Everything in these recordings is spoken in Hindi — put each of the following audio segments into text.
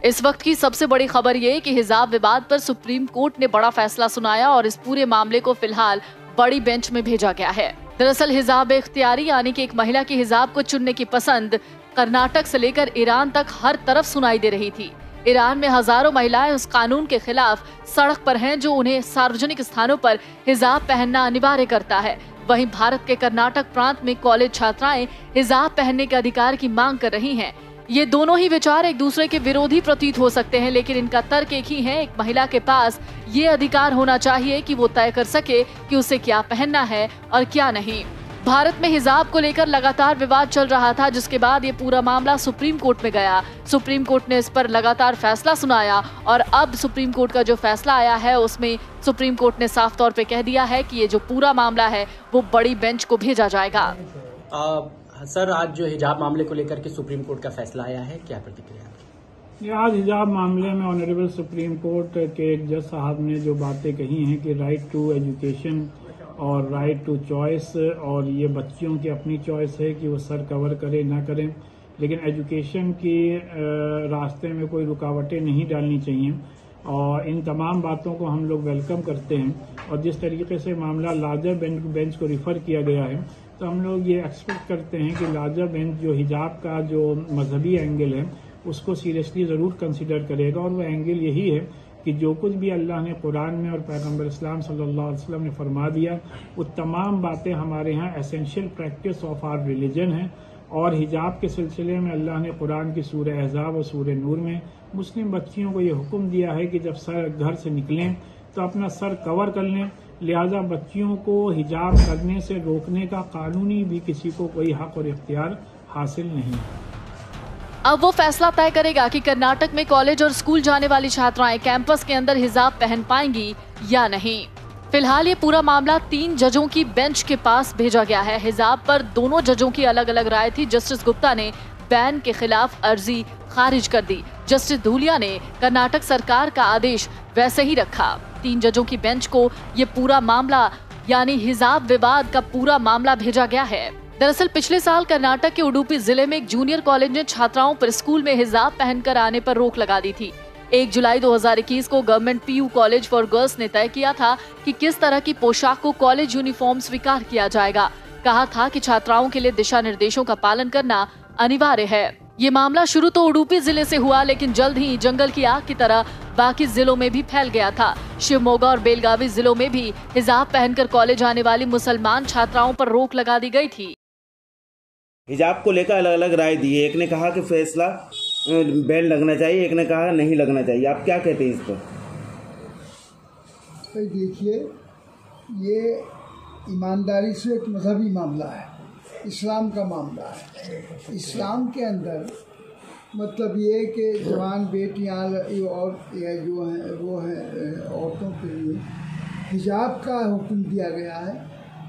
इस वक्त की सबसे बड़ी खबर ये कि हिजाब विवाद पर सुप्रीम कोर्ट ने बड़ा फैसला सुनाया और इस पूरे मामले को फिलहाल बड़ी बेंच में भेजा गया है। दरअसल हिजाब इख्तियारी यानी कि एक महिला की हिजाब को चुनने की पसंद कर्नाटक से लेकर ईरान तक हर तरफ सुनाई दे रही थी। ईरान में हजारों महिलाएं उस कानून के खिलाफ सड़क पर हैं जो उन्हें सार्वजनिक स्थानों पर हिजाब पहनना अनिवार्य करता है। वहीं भारत के कर्नाटक प्रांत में कॉलेज छात्राएं हिजाब पहनने के अधिकार की मांग कर रही हैं। ये दोनों ही विचार एक दूसरे के विरोधी प्रतीत हो सकते हैं, लेकिन इनका तर्क एक ही है। एक महिला के पास ये अधिकार होना चाहिए कि वो तय कर सके कि उसे क्या पहनना है और क्या नहीं। भारत में हिजाब को लेकर लगातार विवाद चल रहा था, जिसके बाद ये पूरा मामला सुप्रीम कोर्ट में गया। सुप्रीम कोर्ट ने इस पर लगातार फैसला सुनाया और अब सुप्रीम कोर्ट का जो फैसला आया है उसमें सुप्रीम कोर्ट ने साफ तौर पे कह दिया है कि ये जो पूरा मामला है वो बड़ी बेंच को भेजा जाएगा। सर, आज जो हिजाब मामले को लेकर के सुप्रीम कोर्ट का फैसला आया है, क्या प्रतिक्रिया आपकी? आज हिजाब मामले में ऑनरेबल सुप्रीम कोर्ट के एक जज साहब ने जो बातें कही हैं कि राइट टू एजुकेशन और राइट टू चॉइस, और ये बच्चियों की अपनी चॉइस है कि वो सर कवर करें ना करें, लेकिन एजुकेशन की रास्ते में कोई रुकावटें नहीं डालनी चाहिए। और इन तमाम बातों को हम लोग वेलकम करते हैं। और जिस तरीके से मामला लार्जर बेंच को रिफर किया गया है, तो हम लोग ये एक्सपेक्ट करते हैं कि लार्जर बेंच जो हिजाब का जो मजहबी एंगल है उसको सीरियसली ज़रूर कंसिडर करेगा। और वह एंगल यही है कि जो कुछ भी अल्लाह ने कुरान में और पैगम्बर इस्लाम सल्लल्लाहु अलैहि वसल्लम ने फरमा दिया, वो तमाम बातें हमारे यहाँ essential practice of our religion है। और हिजाब के सिलसिले में अल्लाह ने कुरान की सूरह अहज़ाब और सूरह नूर में मुस्लिम बच्चियों को ये हुक्म दिया है कि जब सर घर से निकलें तो अपना सर कवर कर लें। लिहाजा बच्चियों को हिजाब करने से रोकने का कानूनी भी किसी को कोई हक और इख्तियार हासिल नहीं है। अब वो फैसला तय करेगा कि कर्नाटक में कॉलेज और स्कूल जाने वाली छात्राएं कैंपस के अंदर हिजाब पहन पाएंगी या नहीं। फिलहाल ये पूरा मामला 3 जजों की बेंच के पास भेजा गया है। हिजाब पर दोनों जजों की अलग अलग राय थी। जस्टिस गुप्ता ने बैन के खिलाफ अर्जी खारिज कर दी। जस्टिस धूलिया ने कर्नाटक सरकार का आदेश वैसे ही रखा। 3 जजों की बेंच को ये पूरा मामला यानी हिजाब विवाद का पूरा मामला भेजा गया है। दरअसल पिछले साल कर्नाटक के उडुपी जिले में एक जूनियर कॉलेज ने छात्राओं पर स्कूल में हिजाब पहनकर आने पर रोक लगा दी थी। 1 जुलाई 2021 को government PU college for girls ने तय किया था कि किस तरह की पोशाक को कॉलेज यूनिफॉर्म स्वीकार किया जाएगा। कहा था कि छात्राओं के लिए दिशा निर्देशों का पालन करना अनिवार्य है। ये मामला शुरू तो उडुपी जिले से हुआ, लेकिन जल्द ही जंगल की आग की तरह बाकी जिलों में भी फैल गया था। शिवमोगा और बेलगावी जिलों में भी हिजाब पहनकर कॉलेज आने वाली मुसलमान छात्राओं पर रोक लगा दी गई थी। हिजाब को लेकर अलग अलग राय दी है। एक ने कहा कि फैसला बैन लगना चाहिए, एक ने कहा नहीं लगना चाहिए। आप क्या कहते हैं इस पर? देखिए, ये ईमानदारी से एक मजहबी मामला है, इस्लाम का मामला है। इस्लाम के अंदर मतलब ये कि जवान बेटियां और जो हैं वो हैं औरतों के लिए हिजाब का हुक्म दिया गया है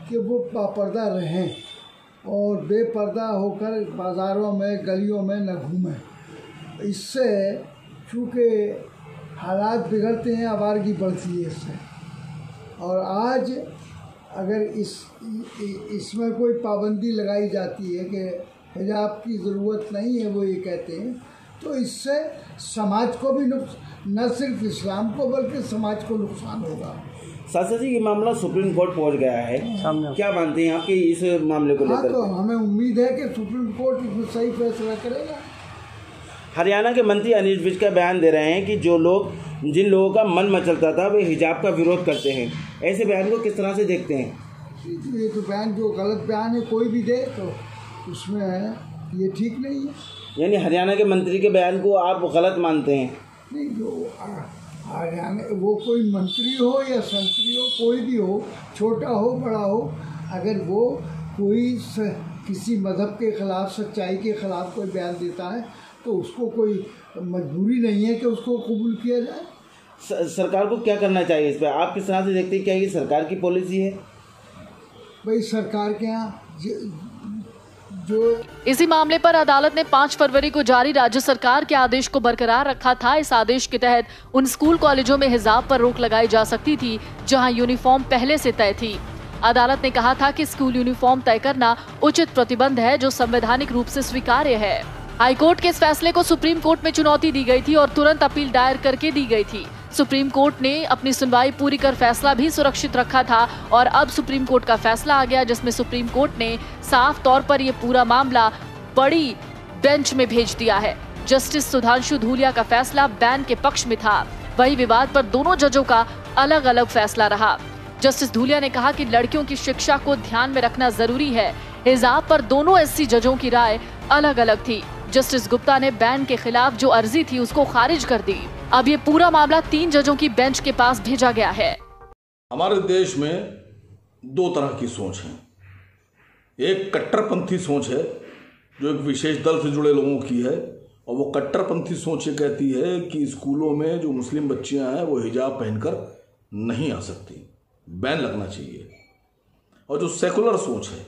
कि वो बापर्दा रहें और बेपर्दा होकर बाज़ारों में गलियों में न घूमें। इससे चूँकि हालात बिगड़ते हैं, आवारगी बढ़ती है इससे। और आज अगर इसमें कोई पाबंदी लगाई जाती है कि हिजाब की ज़रूरत नहीं है, वो ये कहते हैं, तो इससे समाज को भी न सिर्फ इस्लाम को बल्कि समाज को नुकसान होगा। शास्त्री जी, ये मामला सुप्रीम कोर्ट पहुंच गया है, क्या मानते हैं आपके इस मामले को लेकर? तो हमें उम्मीद है कि सुप्रीम कोर्ट इसमें सही फैसला करेगा। हरियाणा के मंत्री अनिल विज का बयान दे रहे हैं कि जिन लोगों का मन मचलता था वे हिजाब का विरोध करते हैं। ऐसे बयान को किस तरह से देखते हैं? ये तो बयान जो गलत बयान है कोई भी दे तो उसमें ये ठीक नहीं है। यानी हरियाणा के मंत्री के बयान को आप गलत मानते हैं? नहीं, जो हरियाणा वो कोई मंत्री हो या संतरी हो, कोई भी हो, छोटा हो बड़ा हो, अगर वो कोई किसी मज़हब के ख़िलाफ़, सच्चाई के ख़िलाफ़ कोई बयान देता है तो उसको कोई मजबूरी नहीं है कि उसको कबूल किया जाए। सरकार को क्या करना चाहिए इस पर? आप किस तरह से देखते हैं? क्या ये सरकार की पॉलिसी है? भाई, सरकार के यहाँ जो इसी मामले पर अदालत ने 5 फरवरी को जारी राज्य सरकार के आदेश को बरकरार रखा था। इस आदेश के तहत उन स्कूल कॉलेजों में हिजाब पर रोक लगाई जा सकती थी जहां यूनिफॉर्म पहले से तय थी। अदालत ने कहा था कि स्कूल यूनिफॉर्म तय करना उचित प्रतिबंध है जो संवैधानिक रूप से स्वीकार्य है। हाईकोर्ट के इस फैसले को सुप्रीम कोर्ट में चुनौती दी गई थी और तुरंत अपील दायर करके दी गई थी। सुप्रीम कोर्ट ने अपनी सुनवाई पूरी कर फैसला भी सुरक्षित रखा था और अब सुप्रीम कोर्ट का फैसला आ गया, जिसमें सुप्रीम कोर्ट ने साफ तौर पर ये पूरा मामला बड़ी बेंच में भेज दिया है। जस्टिस सुधांशु धूलिया का फैसला बैन के पक्ष में था, वही विवाद पर दोनों जजों का अलग अलग फैसला रहा। जस्टिस धूलिया ने कहा कि लड़कियों की शिक्षा को ध्यान में रखना जरूरी है। हिजाब पर दोनों एससी जजों की राय अलग अलग थी। जस्टिस गुप्ता ने बैन के खिलाफ जो अर्जी थी उसको खारिज कर दी। अब ये पूरा मामला 3 जजों की बेंच के पास भेजा गया है। हमारे देश में 2 तरह की सोच है। एक कट्टरपंथी सोच है जो एक विशेष दल से जुड़े लोगों की है, और वो कट्टरपंथी सोच ये कहती है कि स्कूलों में जो मुस्लिम बच्चियां हैं वो हिजाब पहनकर नहीं आ सकती, बैन लगना चाहिए। और जो सेकुलर सोच है,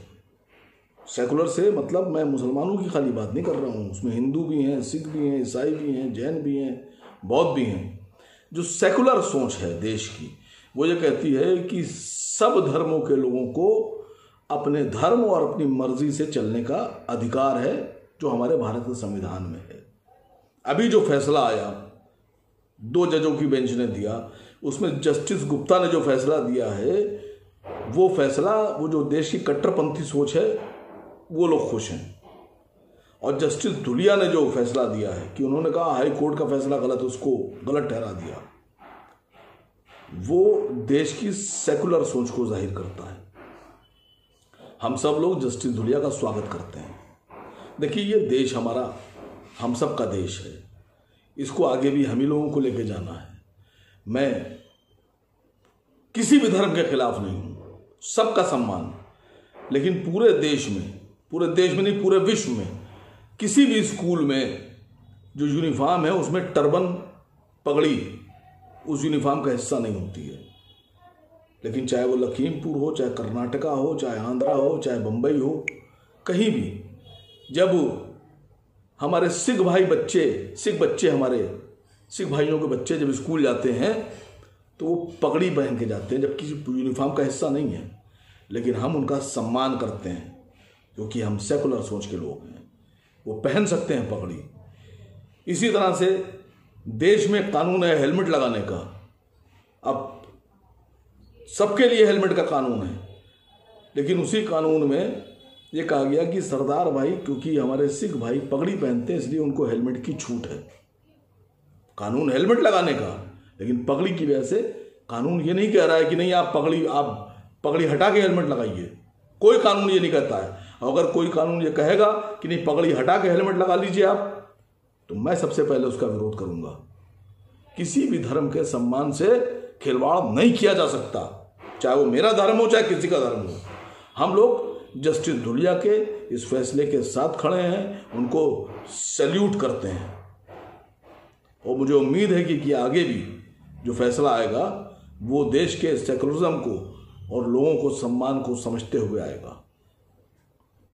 सेकुलर से मतलब मैं मुसलमानों की खाली बात नहीं कर रहा हूँ, उसमें हिंदू भी हैं, सिख भी हैं, ईसाई भी हैं, जैन भी हैं, बौद्ध भी हैं। जो सेकुलर सोच है देश की, वो ये कहती है कि सब धर्मों के लोगों को अपने धर्म और अपनी मर्जी से चलने का अधिकार है, जो हमारे भारत के संविधान में है। अभी जो फैसला आया 2 जजों की बेंच ने दिया, उसमें जस्टिस गुप्ता ने जो फैसला दिया है, वो फैसला, वो जो देश की कट्टरपंथी सोच है वो लोग खुश हैं। और जस्टिस धूलिया ने जो फैसला दिया है कि उन्होंने कहा हाई कोर्ट का फैसला गलत, उसको गलत ठहरा दिया, वो देश की सेकुलर सोच को जाहिर करता है। हम सब लोग जस्टिस धूलिया का स्वागत करते हैं। देखिए, ये देश हमारा, हम सब का देश है, इसको आगे भी हम ही लोगों को लेके जाना है। मैं किसी भी धर्म के खिलाफ नहीं हूं, सबका सम्मान, लेकिन पूरे देश में नहीं, पूरे विश्व में किसी भी स्कूल में जो यूनिफॉर्म है उसमें टर्बन, पगड़ी उस यूनिफॉर्म का हिस्सा नहीं होती है। लेकिन चाहे वो लखीमपुर हो, चाहे कर्नाटका हो, चाहे आंध्रा हो, चाहे बम्बई हो, कहीं भी जब हमारे सिख बच्चे हमारे सिख भाइयों के बच्चे जब स्कूल जाते हैं तो वो पगड़ी पहन के जाते हैं, जबकि यूनिफॉर्म का हिस्सा नहीं है। लेकिन हम उनका सम्मान करते हैं क्योंकि हम सेकुलर सोच के लोग हैं, वो पहन सकते हैं पगड़ी। इसी तरह से देश में कानून है हेलमेट लगाने का। अब सबके लिए हेलमेट का कानून है, लेकिन उसी कानून में ये कहा गया कि सरदार भाई, क्योंकि हमारे सिख भाई पगड़ी पहनते हैं इसलिए उनको हेलमेट की छूट है। कानून हेलमेट लगाने का, लेकिन पगड़ी की वजह से कानून ये नहीं कह रहा है कि नहीं आप पगड़ी हटा के हेलमेट लगाइए। कोई कानून ये नहीं कहता है। अगर कोई कानून ये कहेगा कि नहीं पगड़ी हटा के हेलमेट लगा लीजिए आप, तो मैं सबसे पहले उसका विरोध करूंगा। किसी भी धर्म के सम्मान से खिलवाड़ नहीं किया जा सकता, चाहे वो मेरा धर्म हो चाहे किसी का धर्म हो। हम लोग जस्टिस धूलिया के इस फैसले के साथ खड़े हैं, उनको सैल्यूट करते हैं, और मुझे उम्मीद है कि आगे भी जो फैसला आएगा वो देश के सेकुलरिज्म को और लोगों को सम्मान को समझते हुए आएगा।